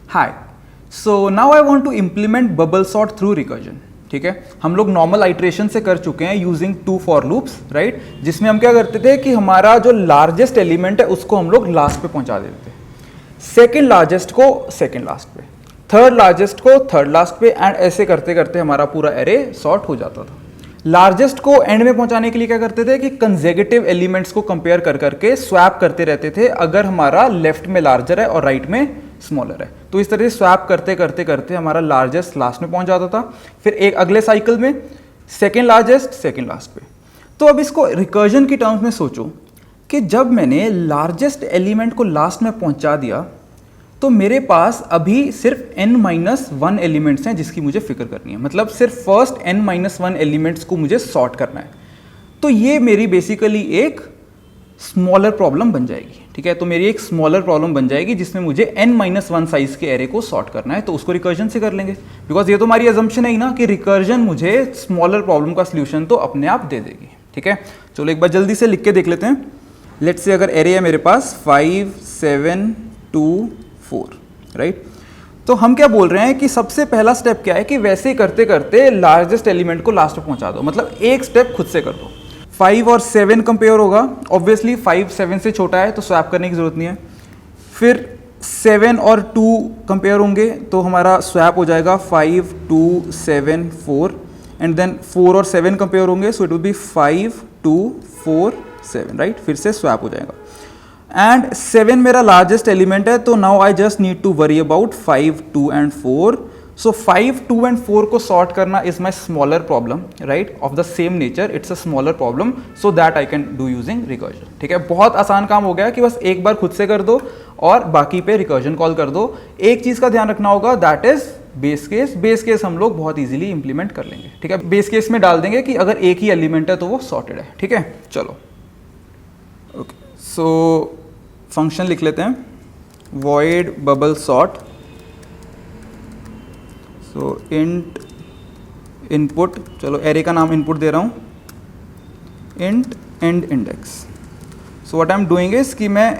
Hi, so now I want to implement bubble sort through recursion. ठीक है, हम लोग नॉर्मल आइट्रेशन से कर चुके हैं यूजिंग 2 फॉर लूप्स, राइट, जिसमें हम क्या करते थे कि हमारा जो लार्जेस्ट एलिमेंट है उसको हम लोग लास्ट पे पहुंचा देते थे, सेकेंड लार्जेस्ट को सेकेंड लास्ट पे, थर्ड लार्जेस्ट को थर्ड लास्ट पे, एंड ऐसे करते करते हमारा पूरा एरे सॉर्ट हो जाता था। लार्जेस्ट को एंड में पहुंचाने के लिए क्या करते थे कि कंसेक्यूटिव एलिमेंट्स को कंपेयर कर करके स्वैप करते रहते थे, अगर हमारा लेफ्ट में लार्जर है और राइट में स्मॉलर है तो इस तरह से स्वैप करते करते करते हमारा लार्जेस्ट लास्ट में पहुंच जाता था, फिर एक अगले साइकिल में सेकेंड लार्जेस्ट सेकेंड लास्ट पे। तो अब इसको रिकर्जन की टर्म्स में सोचो कि जब मैंने लार्जेस्ट एलिमेंट को लास्ट में पहुंचा दिया तो मेरे पास अभी सिर्फ n-1 एलिमेंट्स हैं जिसकी मुझे फिक्र करनी है, मतलब सिर्फ फर्स्ट n-1 एलिमेंट्स को मुझे सॉर्ट करना है। तो ये मेरी बेसिकली एक स्मॉलर प्रॉब्लम बन जाएगी। ठीक है, तो मेरी एक स्मॉलर प्रॉब्लम बन जाएगी जिसमें मुझे n-1 साइज के एरे को सॉर्ट करना है, तो उसको रिकर्जन से कर लेंगे, बिकॉज ये तो हमारी अजम्पशन है ही ना कि रिकर्जन मुझे स्मॉलर प्रॉब्लम का सोल्यूशन तो अपने आप दे देगी। ठीक है, चलो एक बार जल्दी से लिख के देख लेते हैं। लेट्स से अगर एरे है मेरे पास 5 7 2 4, राइट, तो हम क्या बोल रहे हैं कि सबसे पहला स्टेप क्या है कि वैसे करते करते लार्जेस्ट एलिमेंट को लास्ट में पहुंचा दो, मतलब एक स्टेप खुद से कर दो। 5 और 7 कंपेयर होगा, ऑब्वियसली 5 7 से छोटा है तो स्वैप करने की जरूरत नहीं है। फिर 7 और 2 कंपेयर होंगे तो हमारा स्वैप हो जाएगा 5 2 7 4, एंड देन 4 और 7 कंपेयर होंगे, so it will be 5 2 4 7, right, फिर से स्वैप हो जाएगा। एंड 7 मेरा लार्जेस्ट एलिमेंट है, तो now I just need to worry about 5 2 and 4। So 5 2 and 4 को सॉर्ट करना is my smaller problem, right, of the same nature, it's a smaller problem, so that I can do using recursion. ठीक है, बहुत आसान काम हो गया कि बस एक बार खुद से कर दो और बाकी पे रिकर्जन कॉल कर दो। एक चीज का ध्यान रखना होगा, that is base case. Base case हम लोग बहुत इजीली इंप्लीमेंट कर लेंगे। ठीक है, बेस केस में डाल देंगे कि अगर एक ही एलिमेंट है तो वो सॉर्टेड है। ठीक है, चलो ओके, सो फंक्शन लिख लेते हैं, void bubble sort, सो int input, चलो एरे का नाम इनपुट दे रहा हूँ, int end index। So what I am doing is कि मैं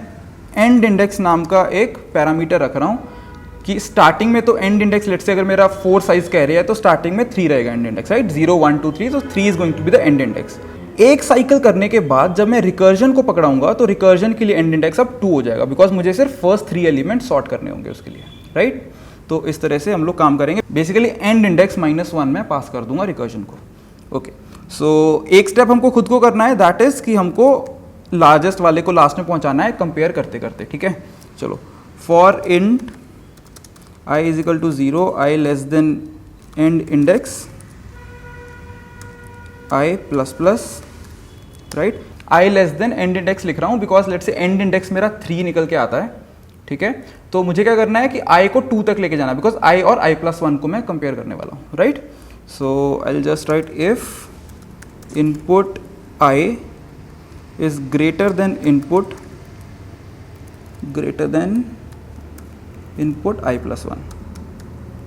end index नाम का एक पैरामीटर रख रहा हूँ कि स्टार्टिंग में तो end index, लेट्स से अगर मेरा 4 साइज का एरे है तो स्टार्टिंग में 3 रहेगा end index, राइट, 0 1 2 3, तो 3 is going to be the end index। एक साइकिल करने के बाद जब मैं रिकर्जन को पकड़ाऊंगा तो रिकर्जन के लिए एंड इंडेक्स अब 2 हो जाएगा, बिकॉज मुझे सिर्फ फर्स्ट 3 एलिमेंट सॉर्ट करने होंगे उसके लिए, राइट। तो इस तरह से हम लोग काम करेंगे। बेसिकली एंड इंडेक्स -1 में पास कर दूंगा रिकर्जन को। ओके, सो एक स्टेप हमको खुद को करना है, दैट इज कि हमको लार्जेस्ट वाले को लास्ट में पहुंचाना है कंपेयर करते करते। ठीक है, चलो for int i is equal to 0, i less than end index i plus plus, right, i less than end index लिख रहा हूँ because let's say end index मेरा 3 निकल के आता है। ठीक है, तो मुझे क्या करना है कि i को 2 तक लेके जाना, बिकॉज i और i+1 को मैं कंपेयर करने वाला हूँ, right. So I will just right if input i is greater than input i+1,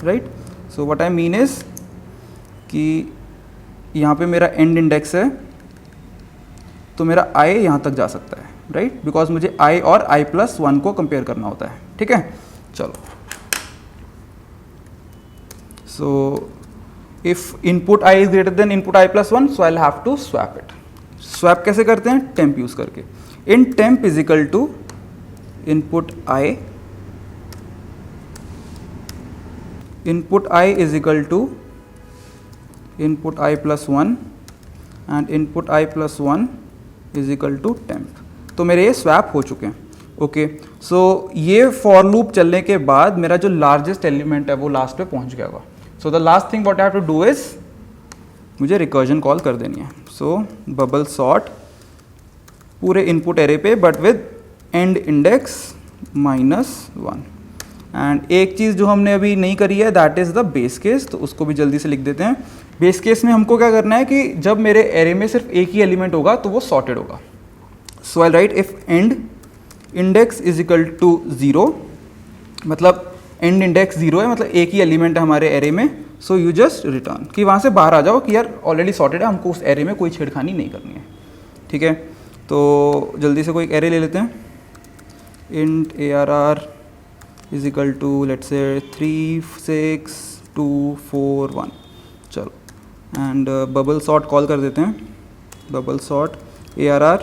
right. So what I mean is कि यहाँ पे मेरा एंड इंडेक्स है तो मेरा i यहाँ तक जा सकता है, राइट, बिकॉज मुझे i और i+1 को कंपेयर करना होता है। ठीक है, चलो, so if input i is greater than input i+1, so I will have to swap it. Swap कैसे करते हैं? टेम्प यूज करके। Int temp is equal to input i is equal to input i+1 and input i+1 is equal to temp. तो मेरे ये swap हो चुके हैं। ओके, सो ये फॉर लूप चलने के बाद मेरा जो लार्जेस्ट एलिमेंट है वो लास्ट पे पहुंच गया होगा। So the last thing what I have to do is मुझे रिकर्जन कॉल कर देनी है। सो बबल सॉर्ट पूरे इनपुट एरे पे but with end index -1। And एक चीज़ जो हमने अभी नहीं करी है that is the base case, तो उसको भी जल्दी से लिख देते हैं। बेस केस में हमको क्या करना है कि जब मेरे एरे में सिर्फ एक ही एलिमेंट होगा तो वो सॉर्टेड होगा। So I write if end index is equal to 0, मतलब एंड इंडेक्स 0 है, मतलब एक ही एलिमेंट है हमारे एरे में। सो यू जस्ट रिटर्न कि वहाँ से बाहर आ जाओ कि यार ऑलरेडी सॉर्टेड है, हमको उस एरे में कोई छेड़खानी नहीं करनी है। ठीक है, तो जल्दी से कोई एक एरे ले लेते हैं। Int ARR is equal to let's say 3 6 2 4 1। चलो एंड बबल सॉर्ट कॉल कर देते हैं, bubble sort ARR।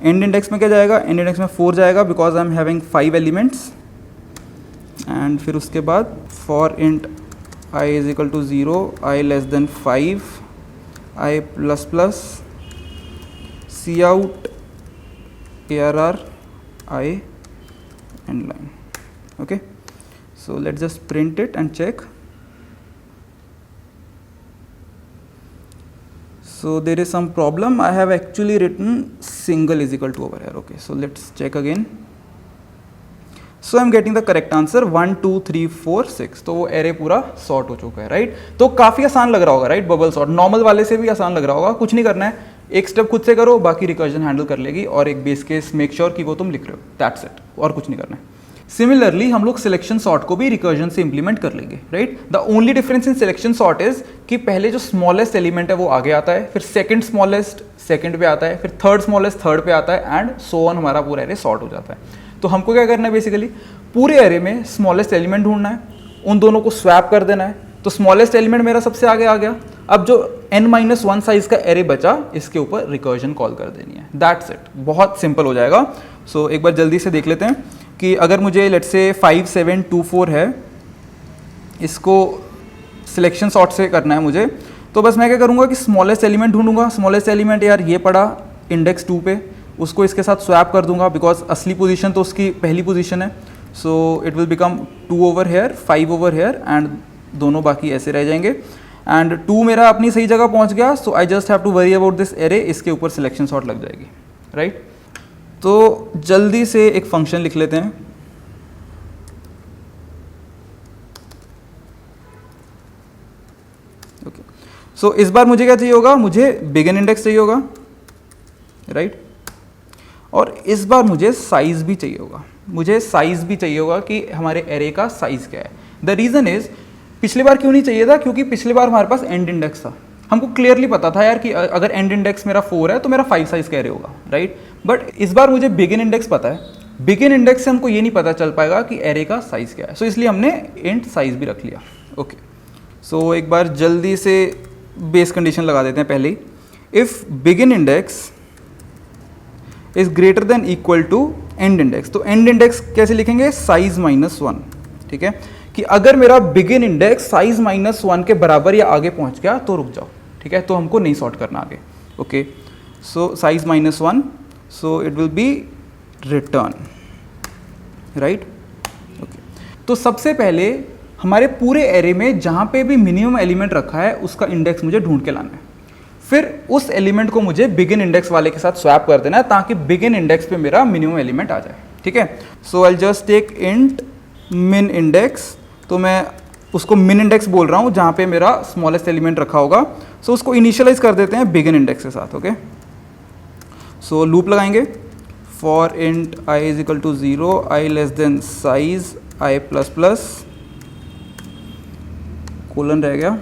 End index में क्या जाएगा, एंड इंडेक्स में 4 जाएगा because I am having 5 elements. And फिर उसके बाद for int I is equal to 0, I less than 5, I plus plus cout ARR I end line. Okay, so let's just print it and check. So there is some problem. I have actually written single is equal to over here. Okay, so let's check again. So I'm getting the correct answer 1 2 3 4 6। तो वो array पूरा sort हो चुका है, right. तो काफ़ी आसान लग रहा होगा, राइट। बबल सॉर्ट नॉर्मल वाले से भी आसान लग रहा होगा, कुछ नहीं करना है, एक स्टेप खुद से करो, बाकी रिकर्जन हैंडल कर लेगी, और एक बेस केस मेक श्योर कि वो तुम लिख रहे हो, दैट्स इट, और कुछ नहीं करना है। सिमिलरली हम लोग सिलेक्शन सॉर्ट को भी रिकर्जन से इंप्लीमेंट कर लेंगे, right. The only difference in selection sort is कि पहले जो स्मॉलेस्ट एलिमेंट है वो आगे आता है, फिर सेकंड स्मॉलेस्ट सेकंड पे आता है, फिर थर्ड स्मॉलेस्ट थर्ड पे आता है, एंड सो ऑन हमारा पूरा एरे सॉर्ट हो जाता है। तो हमको क्या करना है, बेसिकली पूरे एरे में स्मॉलेस्ट एलिमेंट ढूंढना है, उन दोनों को स्वैप कर देना है। तो स्मॉलेस्ट एलिमेंट मेरा सबसे आगे आ गया, अब जो n-1 साइज का एरे बचा, इसके ऊपर रिकर्जन कॉल कर देनी है, दैट्स इट। बहुत सिंपल हो जाएगा। सो एक बार जल्दी से देख लेते हैं कि अगर मुझे लेट्स से 5 7 2 4 है, इसको सिलेक्शन सॉर्ट से करना है मुझे, तो बस मैं क्या करूँगा कि स्मॉलेस्ट एलिमेंट ढूंढूंगा। स्मॉलेस्ट एलिमेंट यार ये पड़ा इंडेक्स 2 पे, उसको इसके साथ स्वैप कर दूंगा बिकॉज असली पोजीशन तो उसकी पहली पोजीशन है। So it will become 2 over here 5 over here, and दोनों बाकी ऐसे रह जाएंगे। एंड 2 मेरा अपनी सही जगह पहुंच गया, so I just have to worry about this array, इसके ऊपर सिलेक्शन सॉर्ट लग जाएगी, राइट। तो जल्दी से एक फंक्शन लिख लेते हैं। ओके, सो इस बार मुझे क्या चाहिए होगा, मुझे बिगिन इंडेक्स चाहिए होगा, राइट। और इस बार मुझे साइज भी चाहिए होगा, मुझे साइज भी चाहिए होगा कि हमारे एरे का साइज क्या है। द रीज़न इज, पिछली बार क्यों नहीं चाहिए था, क्योंकि पिछली बार हमारे पास एंड इंडेक्स था, हमको क्लियरली पता था यार कि अगर एंड इंडेक्स मेरा 4 है तो मेरा 5 साइज का एरे होगा, राइट। बट इस बार मुझे बिगिन इंडेक्स पता है, बिगिन इंडेक्स से हमको ये नहीं पता चल पाएगा कि एरे का साइज क्या है, सो इसलिए हमने एंड साइज भी रख लिया। ओके, सो एक बार जल्दी से बेस कंडीशन लगा देते हैं पहले ही। If begin index is greater than equal to end index, तो एंड इंडेक्स कैसे लिखेंगे, साइज -1, ठीक है। कि अगर मेरा बिगिन इंडेक्स साइज -1 के बराबर या आगे पहुंच गया तो रुक जाओ, ठीक है, तो हमको नहीं सॉर्ट करना आगे। Okay, so size -1, so it will be return, right. Okay, तो सबसे पहले हमारे पूरे एरे में जहां पे भी मिनिमम एलिमेंट रखा है उसका इंडेक्स मुझे ढूंढ के लाना है, फिर उस एलिमेंट को मुझे बिगिन इंडेक्स वाले के साथ स्वैप कर देना है ताकि बिगिन इंडेक्स पे मेरा मिनिमम एलिमेंट आ जाए, ठीक है। सो आई जस्ट टेक इंट मिन इंडेक्स, तो मैं उसको मिन इंडेक्स बोल रहा हूँ जहाँ पे मेरा स्मॉलेस्ट एलिमेंट रखा होगा। सो उसको इनिशियलाइज कर देते हैं बिगिन इंडेक्स के साथ। ओके, सो लूप लगाएंगे, for int i is equal to 0, i less than size i plus plus colon रह गया।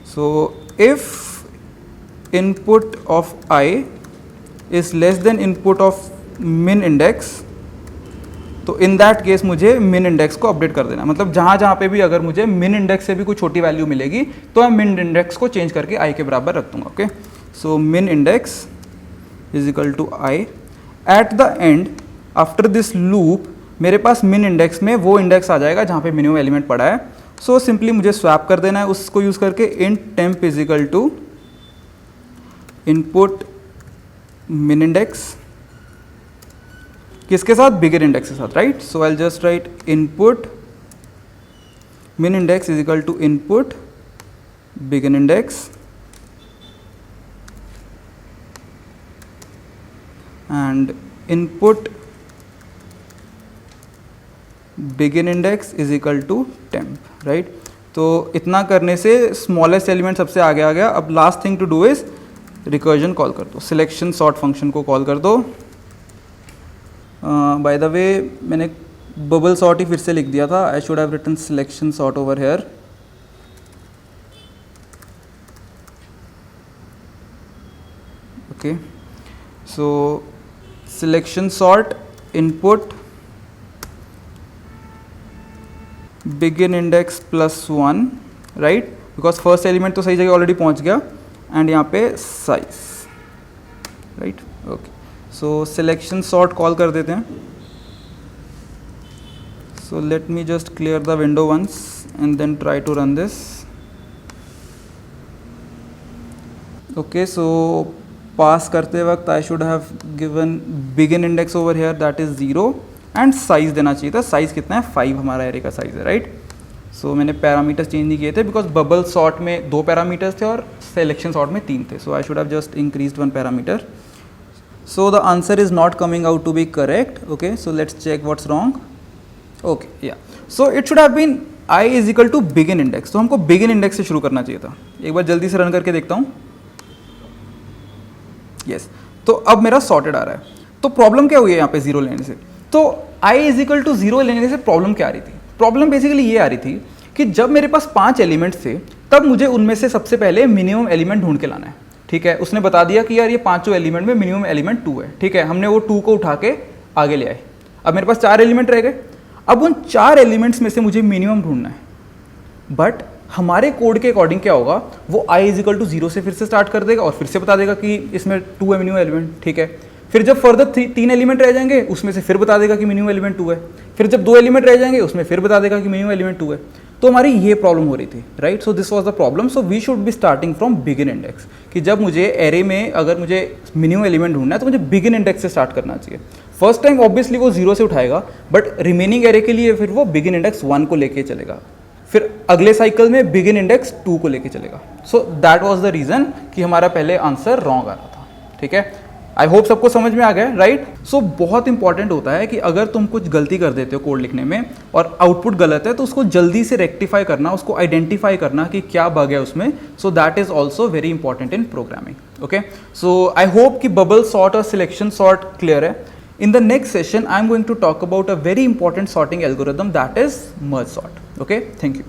So if input of i is less than input of min index, तो in that case मुझे मिन index को update कर देना, मतलब जहाँ जहाँ पे भी अगर मुझे मिन इंडेक्स से भी कोई छोटी वैल्यू मिलेगी तो मैं मिन इंडेक्स को चेंज करके i के बराबर रख दूंगा। Okay, so min index is equal to i। At the end after this loop मेरे पास मिन इंडेक्स में वो इंडेक्स आ जाएगा जहाँ पे मिनिमम एलिमेंट पड़ा है। सो सिंपली मुझे स्वैप कर देना है उसको यूज़ करके, int temp is equal to input min index, किसके साथ, बिगिन इंडेक्स के साथ, right. So I just write input min index is equal to input begin index and input begin index is equal to temp, right. तो इतना करने से smallest element सबसे आगे आ गया। अब last thing to do is recursion call कर दो, सिलेक्शन सॉर्ट फंक्शन को कॉल कर दो। बाय द वे मैंने बबल सॉर्ट ही फिर से लिख दिया था, I should have written selection sort over here. Okay, so selection sort input begin index +1, right, because first element तो सही जगह ऑलरेडी पहुंच गया, एंड यहाँ पे size, right, okay. So selection sort call कर देते हैं। So let me just clear the window once and then try to run this. Okay, so pass करते वक्त I should have given begin index over hair, that is 0, and size देना चाहिए था। Size कितना है? 5 हमारा एरे का size है, राइट। सो मैंने पैरामीटर्स चेंज नहीं किए थे बिकॉज बबल सॉर्ट में 2 पैरामीटर्स थे और सिलेक्शन सॉर्ट में 3 थे। So I should have just increased 1 parameter. So the answer is not coming out to be correct. Okay, so let's check what's wrong. Okay, yeah, so it should have been i is equal to begin index. तो हमको begin index से शुरू करना चाहिए था। एक बार जल्दी से रन करके देखता हूँ। यस, तो अब मेरा सॉर्टेड आ रहा है। तो प्रॉब्लम क्या हुई है यहाँ पे 0 लेने से? तो i इज इक्वल टू 0 लेने से प्रॉब्लम क्या आ रही थी? प्रॉब्लम बेसिकली ये आ रही थी कि जब मेरे पास 5 एलिमेंट्स थे तब मुझे उनमें से सबसे पहले मिनिमम एलिमेंट ढूंढ के लाना है, ठीक है। उसने बता दिया कि यार ये 5 एलिमेंट में मिनिमम एलिमेंट 2 है, ठीक है। हमने वो 2 को उठा के आगे ले आए। अब मेरे पास 4 एलिमेंट रह गए। अब उन 4 एलिमेंट्स में से मुझे मिनिमम ढूंढना है, बट हमारे कोड के अकॉर्डिंग क्या होगा, वो i इज इक्वल टू 0 से फिर से स्टार्ट कर देगा और फिर से बता देगा कि इसमें 2 है मिनिमम एलिमेंट, ठीक है। फिर जब फर्दर 3 एलिमेंट रह जाएंगे उसमें से फिर बता देगा कि मिनिमम एलिमेंट 2 है। फिर जब 2 एलिमेंट रह जाएंगे उसमें फिर बता देगा कि मिनिमम एलिमेंट 2 है। तो हमारी ये प्रॉब्लम हो रही थी, right. So this was the problem. So we should be starting from begin index, कि जब मुझे एरे में अगर मुझे मिनिमम एलिमेंट ढूंढना है तो मुझे बिगिन इंडेक्स से स्टार्ट करना चाहिए। फर्स्ट टाइम ऑब्वियसली वो 0 से उठाएगा, बट रिमेनिंग एरे के लिए फिर वो बिगिन इंडेक्स 1 को लेके चलेगा। फिर अगले साइकिल में बिगिन इंडेक्स 2 को लेके चलेगा। So that was the reason कि हमारा पहले आंसर रॉन्ग आ रहा था, ठीक है। आई होप सबको समझ में आ गया, राइट। सो बहुत इंपॉर्टेंट होता है कि अगर तुम कुछ गलती कर देते हो कोड लिखने में और आउटपुट गलत है तो उसको जल्दी से रेक्टिफाई करना, उसको आइडेंटिफाई करना कि क्या बग है उसमें। So that is also very important in programming. Okay, so I hope कि बबल सॉर्ट और सिलेक्शन सॉर्ट क्लियर है। In the next session, I am going to talk about a very important sorting algorithm, that is merge sort. Okay, thank you.